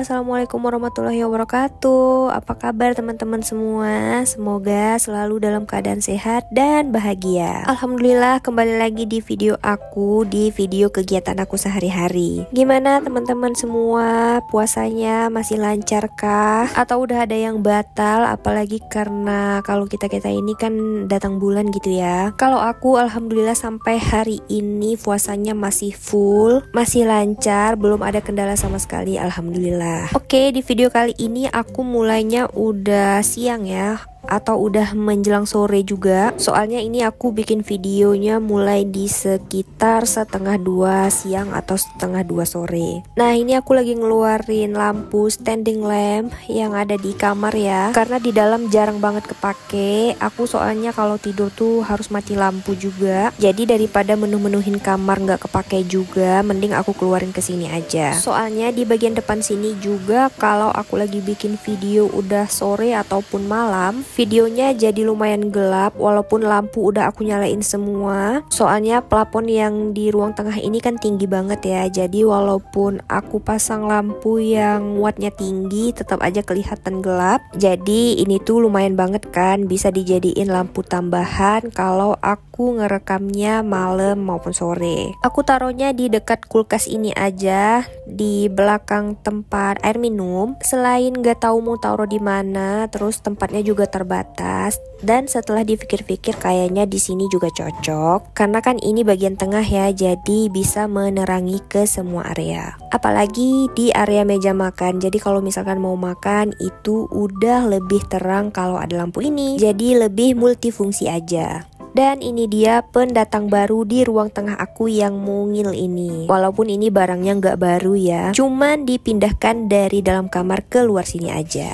assalamualaikum warahmatullahi wabarakatuh. Apa kabar teman-teman semua? Semoga selalu dalam keadaan sehat dan bahagia. Alhamdulillah, kembali lagi di video aku, di video kegiatan aku sehari-hari. Gimana teman-teman semua? Puasanya masih lancar kah? Atau udah ada yang batal? Apalagi karena kalau kita ini kan datang bulan gitu ya. Kalau aku alhamdulillah sampai hari ini puasanya masih full, masih lancar, belum ada kendala sama sekali, alhamdulillah. Oke, di video kali ini aku mulainya udah siang ya, atau udah menjelang sore juga. Soalnya ini aku bikin videonya mulai di sekitar 1:30 siang atau 1:30 sore. Nah, ini aku lagi ngeluarin lampu standing lamp yang ada di kamar ya, karena di dalam jarang banget kepake. Aku soalnya kalau tidur tuh harus mati lampu juga. Jadi daripada menuhin kamar nggak kepake juga, mending aku keluarin ke sini aja. Soalnya di bagian depan sini juga kalau aku lagi bikin video udah sore ataupun malam, videonya jadi lumayan gelap walaupun lampu udah aku nyalain semua. Soalnya plafon yang di ruang tengah ini kan tinggi banget ya. Jadi walaupun aku pasang lampu yang wattnya tinggi, tetap aja kelihatan gelap. Jadi ini tuh lumayan banget kan, bisa dijadiin lampu tambahan kalau aku ngerekamnya malam maupun sore. Aku taruhnya di dekat kulkas ini aja, di belakang tempat air minum. Selain gak tahu mau taruh di mana, terus tempatnya juga terbatas, dan setelah dipikir-pikir kayaknya di sini juga cocok karena kan ini bagian tengah ya, jadi bisa menerangi ke semua area. Apalagi di area meja makan. Jadi kalau misalkan mau makan itu udah lebih terang kalau ada lampu ini. Jadi lebih multifungsi aja. Dan ini dia pendatang baru di ruang tengah aku yang mungil ini. Walaupun ini barangnya nggak baru ya, cuman dipindahkan dari dalam kamar ke luar sini aja.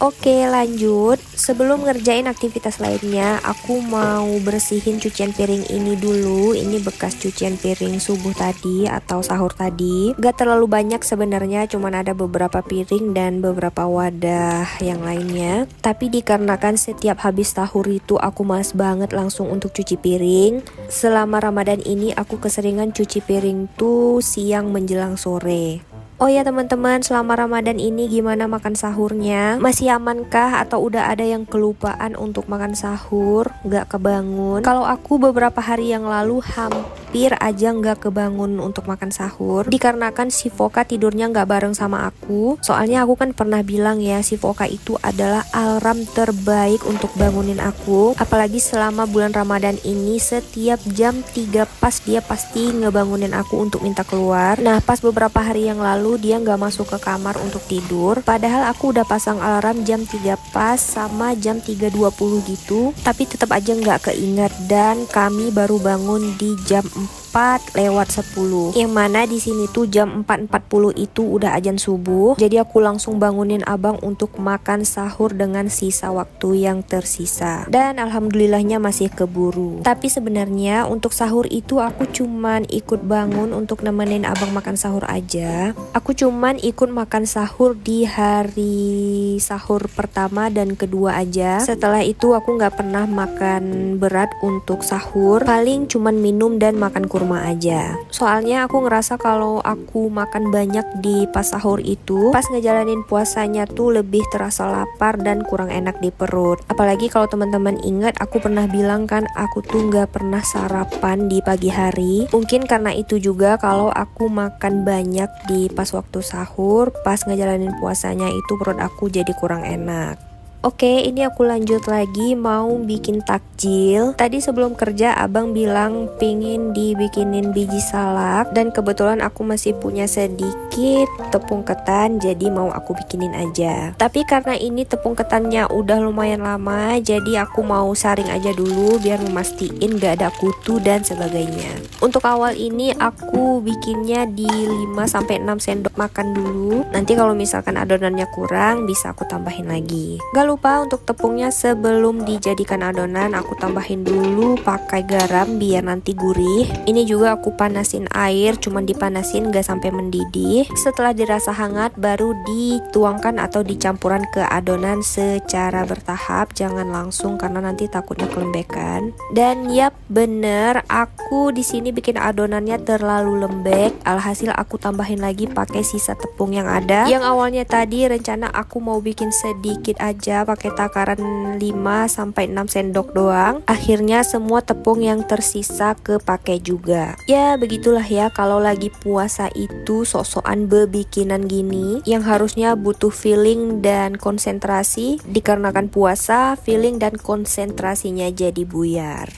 Oke, lanjut. Sebelum ngerjain aktivitas lainnya, aku mau bersihin cucian piring ini dulu. Ini bekas cucian piring subuh tadi atau sahur tadi. Gak terlalu banyak sebenarnya, cuman ada beberapa piring dan beberapa wadah yang lainnya. Tapi dikarenakan setiap habis sahur itu aku malas banget langsung untuk cuci piring. Selama Ramadan ini aku keseringan cuci piring tuh siang menjelang sore. Oh ya teman-teman, selama Ramadan ini gimana makan sahurnya? Masih amankah atau udah ada yang kelupaan untuk makan sahur? Gak kebangun? Kalau aku beberapa hari yang lalu hampir aja gak kebangun untuk makan sahur, dikarenakan si Voka tidurnya gak bareng sama aku. Soalnya aku kan pernah bilang ya, si Voka itu adalah alarm terbaik untuk bangunin aku. Apalagi selama bulan Ramadan ini, setiap jam 3 pas dia pasti ngebangunin aku untuk minta keluar. Nah, pas beberapa hari yang lalu dia nggak masuk ke kamar untuk tidur, padahal aku udah pasang alarm jam 3 pas sama jam 3.20 gitu, tapi tetap aja nggak keinget, dan kami baru bangun di jam 4:10, yang mana di sini tuh jam 4.40 itu udah azan subuh. Jadi aku langsung bangunin abang untuk makan sahur dengan sisa waktu yang tersisa, dan alhamdulillahnya masih keburu. Tapi sebenarnya untuk sahur itu aku cuman ikut bangun untuk nemenin abang makan sahur aja. Aku cuman ikut makan sahur di hari sahur pertama dan kedua aja. Setelah itu aku nggak pernah makan berat untuk sahur, paling cuman minum dan makan kurma aja. Soalnya aku ngerasa kalau aku makan banyak di pas sahur itu, pas ngejalanin puasanya tuh lebih terasa lapar dan kurang enak di perut. Apalagi kalau teman-teman ingat, aku pernah bilang kan aku tuh nggak pernah sarapan di pagi hari. Mungkin karena itu juga kalau aku makan banyak di pas waktu sahur, pas ngejalanin puasanya itu perut aku jadi kurang enak. Oke, ini aku lanjut lagi mau bikin takjil. Tadi sebelum kerja abang bilang pingin dibikinin biji salak, dan kebetulan aku masih punya sedikit tepung ketan, jadi mau aku bikinin aja. Tapi karena ini tepung ketannya udah lumayan lama, jadi aku mau saring aja dulu biar memastiin gak ada kutu dan sebagainya. Untuk awal ini aku bikinnya di 5-6 sendok makan dulu. Nanti kalau misalkan adonannya kurang bisa aku tambahin lagi. Gak lupa untuk tepungnya sebelum dijadikan adonan aku tambahin dulu pakai garam biar nanti gurih. Ini juga aku panasin air, cuman dipanasin gak sampai mendidih. Setelah dirasa hangat baru dituangkan atau dicampuran ke adonan secara bertahap, jangan langsung karena nanti takutnya kelembekan. Dan yap, bener, aku di sini bikin adonannya terlalu lembek. Alhasil aku tambahin lagi pakai sisa tepung yang ada. Yang awalnya tadi rencana aku mau bikin sedikit aja pakai takaran 5-6 sendok doang. Akhirnya semua tepung yang tersisa kepakai juga. Ya begitulah ya, kalau lagi puasa itu sok-sokan bebikinan gini yang harusnya butuh feeling dan konsentrasi. Dikarenakan puasa, feeling dan konsentrasinya jadi buyar.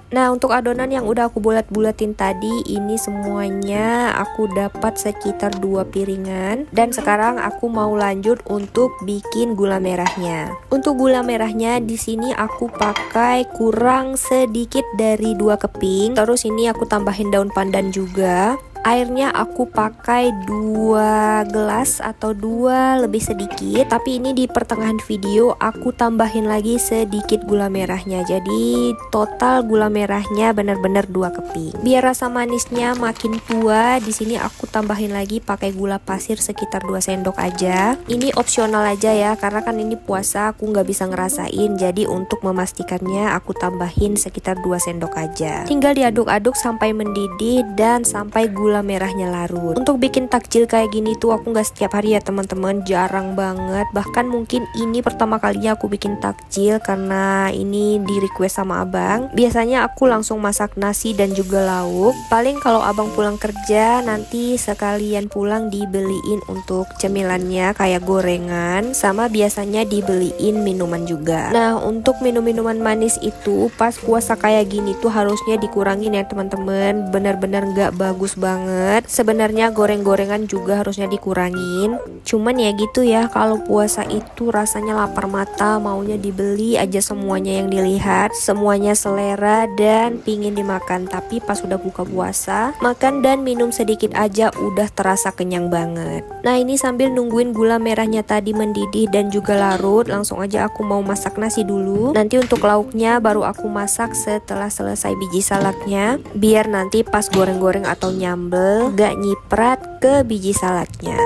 Nah, untuk adonan yang udah aku bulat-bulatin tadi, ini semuanya aku dapat sekitar 2 piringan. Dan sekarang aku mau lanjut untuk bikin gula merahnya. Untuk gula merahnya di sini aku pakai kurang sedikit dari 2 keping. Terus ini aku tambahin daun pandan juga. Airnya aku pakai 2 gelas atau 2 lebih sedikit. Tapi ini di pertengahan video aku tambahin lagi sedikit gula merahnya. Jadi total gula merahnya benar-benar 2 keping. Biar rasa manisnya makin tua, di sini aku tambahin lagi pakai gula pasir sekitar 2 sendok aja. Ini opsional aja ya, karena kan ini puasa aku nggak bisa ngerasain. Jadi untuk memastikannya aku tambahin sekitar 2 sendok aja. Tinggal diaduk-aduk sampai mendidih dan sampai gula merahnya larut. Untuk bikin takjil kayak gini tuh aku nggak setiap hari ya teman-teman, jarang banget. Bahkan mungkin ini pertama kalinya aku bikin takjil karena ini di request sama abang. Biasanya aku langsung masak nasi dan juga lauk. Paling kalau abang pulang kerja nanti sekalian pulang dibeliin untuk cemilannya kayak gorengan, sama biasanya dibeliin minuman juga. Nah, untuk minum-minuman manis itu pas puasa kayak gini tuh harusnya dikurangin ya teman-teman. Bener-bener nggak bagus banget. Sebenarnya goreng-gorengan juga harusnya dikurangin. Cuman ya gitu ya, kalau puasa itu rasanya lapar mata, maunya dibeli aja semuanya yang dilihat, semuanya selera dan pingin dimakan. Tapi pas udah buka puasa, makan dan minum sedikit aja udah terasa kenyang banget. Nah, ini sambil nungguin gula merahnya tadi mendidih dan juga larut, langsung aja aku mau masak nasi dulu. Nanti untuk lauknya baru aku masak setelah selesai biji salaknya, biar nanti pas goreng-goreng atau nyambel gak nyiprat ke biji saladnya.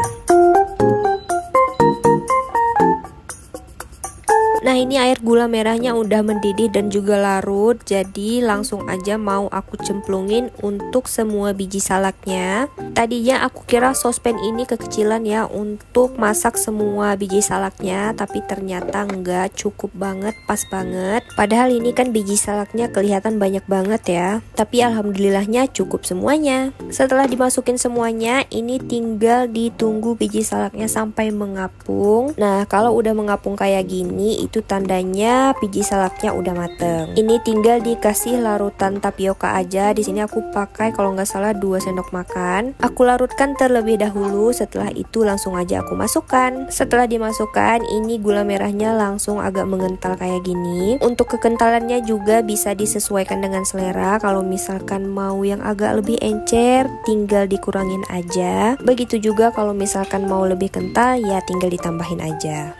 Nah, ini air gula merahnya udah mendidih dan juga larut, jadi langsung aja mau aku cemplungin untuk semua biji salaknya. Tadinya aku kira sospen ini kekecilan ya untuk masak semua biji salaknya, tapi ternyata enggak, cukup banget, pas banget. Padahal ini kan biji salaknya kelihatan banyak banget ya, tapi alhamdulillahnya cukup semuanya. Setelah dimasukin semuanya, ini tinggal ditunggu biji salaknya sampai mengapung. Nah, kalau udah mengapung kayak gini, itu tandanya biji salaknya udah mateng. Ini tinggal dikasih larutan tapioka aja. Di sini aku pakai kalau nggak salah 2 sendok makan. Aku larutkan terlebih dahulu. Setelah itu langsung aja aku masukkan. Setelah dimasukkan, ini gula merahnya langsung agak mengental kayak gini. Untuk kekentalannya juga bisa disesuaikan dengan selera. Kalau misalkan mau yang agak lebih encer, tinggal dikurangin aja. Begitu juga kalau misalkan mau lebih kental, ya tinggal ditambahin aja.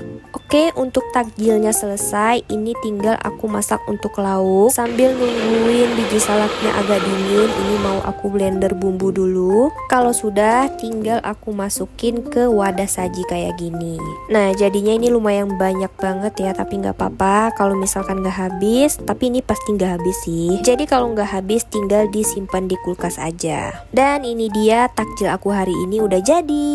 Oke, untuk takjilnya selesai, ini tinggal aku masak untuk lauk. Sambil nungguin biji salaknya agak dingin, ini mau aku blender bumbu dulu. Kalau sudah, tinggal aku masukin ke wadah saji kayak gini. Nah, jadinya ini lumayan banyak banget ya, tapi nggak apa-apa kalau misalkan nggak habis. Tapi ini pasti nggak habis sih. Jadi kalau nggak habis, tinggal disimpan di kulkas aja. Dan ini dia takjil aku hari ini udah jadi.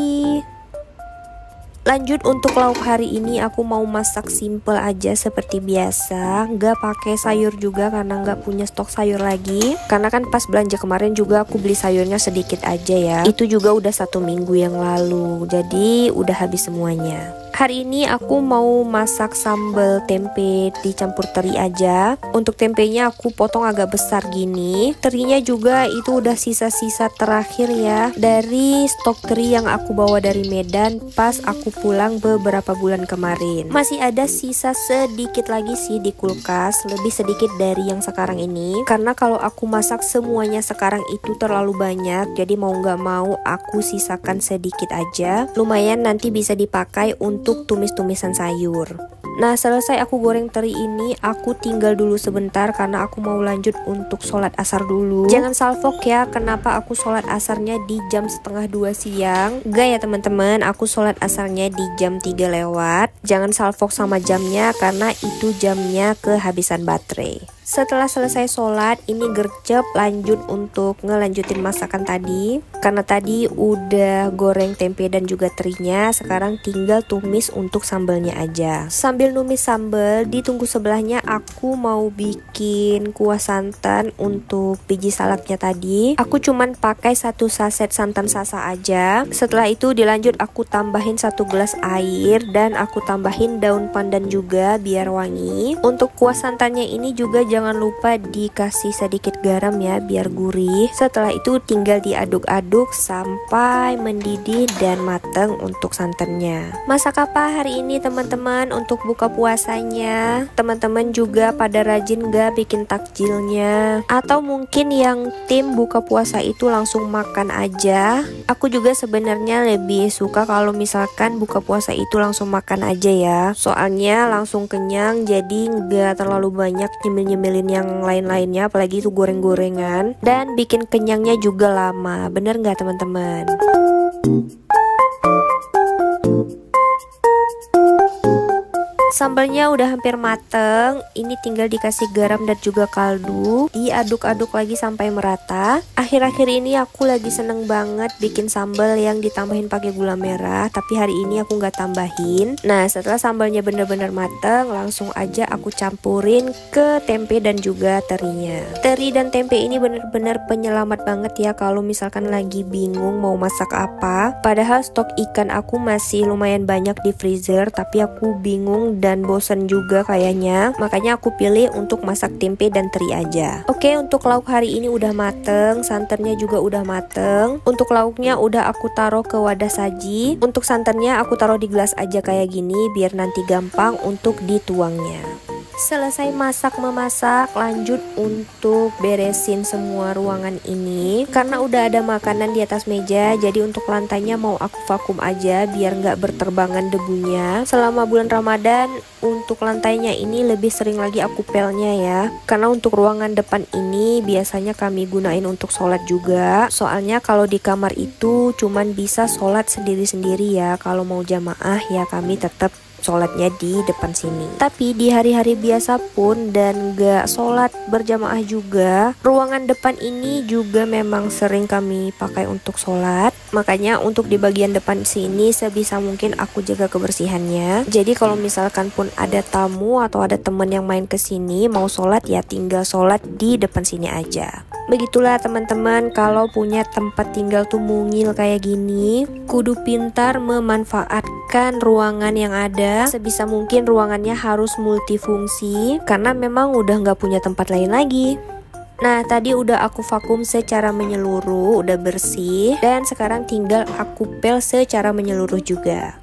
Lanjut untuk lauk hari ini aku mau masak simple aja seperti biasa, nggak pakai sayur juga karena nggak punya stok sayur lagi. Karena kan pas belanja kemarin juga aku beli sayurnya sedikit aja ya. Itu juga udah 1 minggu yang lalu, jadi udah habis semuanya. Hari ini aku mau masak sambal tempe dicampur teri aja. Untuk tempenya aku potong agak besar gini. Terinya juga itu udah sisa-sisa terakhir ya dari stok teri yang aku bawa dari Medan pas aku pulang beberapa bulan kemarin. Masih ada sisa sedikit lagi sih di kulkas, lebih sedikit dari yang sekarang ini. Karena kalau aku masak semuanya sekarang itu terlalu banyak, jadi mau nggak mau aku sisakan sedikit aja. Lumayan nanti bisa dipakai untuk tumis-tumisan sayur. Nah, selesai aku goreng teri ini, aku tinggal dulu sebentar karena aku mau lanjut untuk sholat asar dulu. Jangan salfok ya, kenapa aku sholat asarnya di jam setengah 2 siang. Enggak ya teman-teman, aku sholat asarnya di jam 3 lewat. Jangan salfok sama jamnya karena itu jamnya kehabisan baterai. Setelah selesai sholat, ini gercep lanjut untuk ngelanjutin masakan tadi. Karena tadi udah goreng tempe dan juga terinya, sekarang tinggal tumis untuk sambelnya aja. Sambil numis sambel, ditunggu sebelahnya aku mau bikin kuah santan untuk biji salaknya tadi. Aku cuman pakai 1 saset santan sasa aja. Setelah itu dilanjut aku tambahin 1 gelas air dan aku tambahin daun pandan juga biar wangi. Untuk kuah santannya ini juga jangan lupa dikasih sedikit garam ya biar gurih. Setelah itu tinggal diaduk-aduk sampai mendidih dan mateng untuk santannya. Masak apa hari ini teman-teman untuk buka puasanya? Teman-teman juga pada rajin gak bikin takjilnya? Atau mungkin yang tim buka puasa itu langsung makan aja? Aku juga sebenarnya lebih suka kalau misalkan buka puasa itu langsung makan aja ya. Soalnya langsung kenyang, jadi gak terlalu banyak nyemil-nyemilin yang lain-lainnya, apalagi itu goreng-gorengan, dan bikin kenyangnya juga lama. Bener nggak teman-teman? Sambalnya udah hampir mateng, ini tinggal dikasih garam dan juga kaldu, diaduk-aduk lagi sampai merata. Akhir-akhir ini aku lagi seneng banget bikin sambal yang ditambahin pakai gula merah, tapi hari ini aku nggak tambahin. Nah, setelah sambalnya bener-bener mateng, langsung aja aku campurin ke tempe dan juga terinya. Teri dan tempe ini bener-bener penyelamat banget ya kalau misalkan lagi bingung mau masak apa. Padahal stok ikan aku masih lumayan banyak di freezer, tapi aku bingung dan bosen juga kayaknya, makanya aku pilih untuk masak tempe dan teri aja. Oke, untuk lauk hari ini udah mateng, santannya juga udah mateng. Untuk lauknya udah aku taruh ke wadah saji. Untuk santannya aku taruh di gelas aja kayak gini biar nanti gampang untuk dituangnya. Selesai memasak, lanjut untuk beresin semua ruangan ini. Karena udah ada makanan di atas meja, jadi untuk lantainya mau aku vakum aja biar nggak berterbangan debunya. Selama bulan Ramadan, untuk lantainya ini lebih sering lagi aku pelnya ya. Karena untuk ruangan depan ini biasanya kami gunain untuk sholat juga. Soalnya kalau di kamar itu cuman bisa sholat sendiri-sendiri ya. Kalau mau jamaah ya kami tetap sholatnya di depan sini. Tapi di hari-hari biasa pun dan gak sholat berjamaah juga, ruangan depan ini juga memang sering kami pakai untuk sholat. Makanya untuk di bagian depan sini sebisa mungkin aku jaga kebersihannya. Jadi kalau misalkan pun ada tamu atau ada temen yang main ke sini mau sholat, ya tinggal sholat di depan sini aja. Begitulah teman-teman, kalau punya tempat tinggal tuh mungil kayak gini, kudu pintar memanfaatkan ruangan yang ada. Sebisa mungkin ruangannya harus multifungsi, karena memang udah nggak punya tempat lain lagi. Nah, tadi udah aku vakum secara menyeluruh, udah bersih, dan sekarang tinggal aku pel secara menyeluruh juga.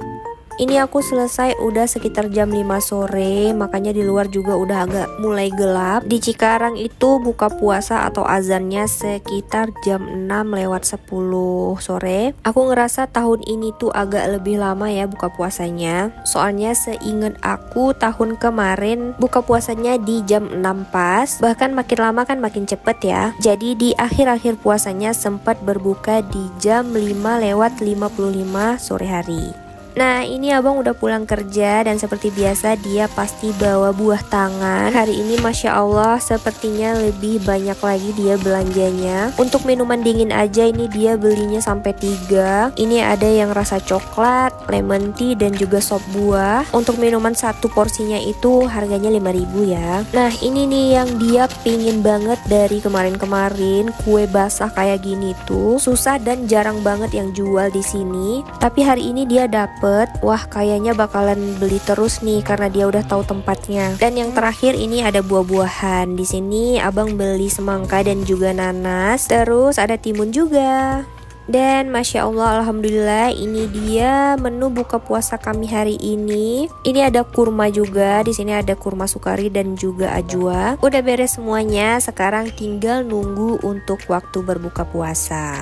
Ini aku selesai udah sekitar jam 5 sore, makanya di luar juga udah agak mulai gelap. Di Cikarang itu buka puasa atau azannya sekitar jam 6:10 sore. Aku ngerasa tahun ini tuh agak lebih lama ya buka puasanya. Soalnya seingat aku tahun kemarin buka puasanya di jam 6 pas. Bahkan makin lama kan makin cepet ya. Jadi di akhir-akhir puasanya sempat berbuka di jam 5:55 sore hari. Nah, ini abang udah pulang kerja dan seperti biasa dia pasti bawa buah tangan. Hari ini Masya Allah sepertinya lebih banyak lagi dia belanjanya. Untuk minuman dingin aja ini dia belinya sampai 3. Ini ada yang rasa coklat, lemon tea, dan juga sop buah. Untuk minuman satu porsinya itu harganya 5.000 ya. Nah, ini nih yang dia pingin banget dari kemarin-kemarin, kue basah kayak gini tuh susah dan jarang banget yang jual di sini. Tapi hari ini dia dapet. Wah, kayaknya bakalan beli terus nih karena dia udah tahu tempatnya. Dan yang terakhir ini ada buah-buahan. Di sini abang beli semangka dan juga nanas. Terus ada timun juga. Dan Masya Allah, Alhamdulillah, ini dia menu buka puasa kami hari ini. Ini ada kurma juga. Di sini ada kurma sukari dan juga ajwa. Udah beres semuanya. Sekarang tinggal nunggu untuk waktu berbuka puasa.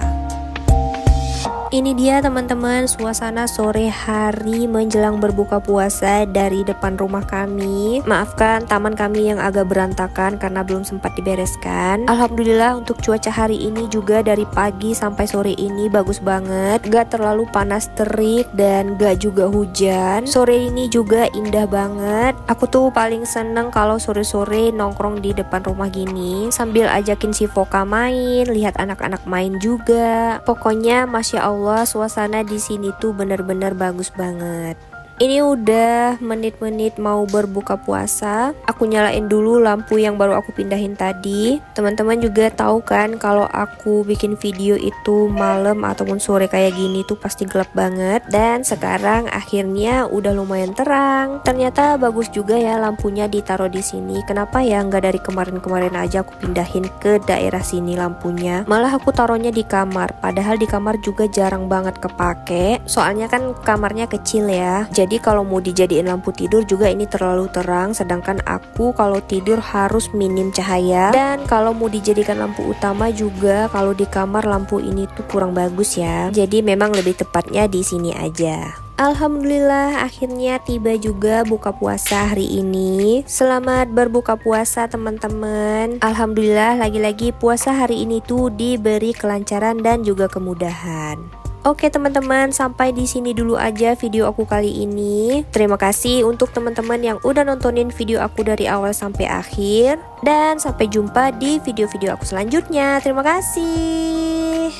Ini dia teman-teman suasana sore hari menjelang berbuka puasa dari depan rumah kami. Maafkan taman kami yang agak berantakan karena belum sempat dibereskan. Alhamdulillah untuk cuaca hari ini juga dari pagi sampai sore ini bagus banget. Gak terlalu panas terik dan gak juga hujan. Sore ini juga indah banget. Aku tuh paling seneng kalau sore-sore nongkrong di depan rumah gini sambil ajakin si Voka main, lihat anak-anak main juga. Pokoknya Masya Allah suasana di sini tuh bener-bener bagus banget. Ini udah menit-menit mau berbuka puasa. Aku nyalain dulu lampu yang baru aku pindahin tadi. Teman-teman juga tahu kan kalau aku bikin video itu malam ataupun sore kayak gini tuh pasti gelap banget. Dan sekarang akhirnya udah lumayan terang. Ternyata bagus juga ya lampunya ditaruh di sini. Kenapa ya nggak dari kemarin-kemarin aja aku pindahin ke daerah sini lampunya. Malah aku taruhnya di kamar. Padahal di kamar juga jarang banget kepake. Soalnya kan kamarnya kecil ya. Jadi kalau mau dijadiin lampu tidur juga ini terlalu terang, sedangkan aku kalau tidur harus minim cahaya. Dan kalau mau dijadikan lampu utama juga kalau di kamar lampu ini tuh kurang bagus ya. Jadi memang lebih tepatnya di sini aja. Alhamdulillah akhirnya tiba juga buka puasa hari ini. Selamat berbuka puasa teman-teman. Alhamdulillah lagi-lagi puasa hari ini tuh diberi kelancaran dan juga kemudahan. Oke teman-teman, sampai di sini dulu aja video aku kali ini. Terima kasih untuk teman-teman yang udah nontonin video aku dari awal sampai akhir. Dan sampai jumpa di video-video aku selanjutnya. Terima kasih.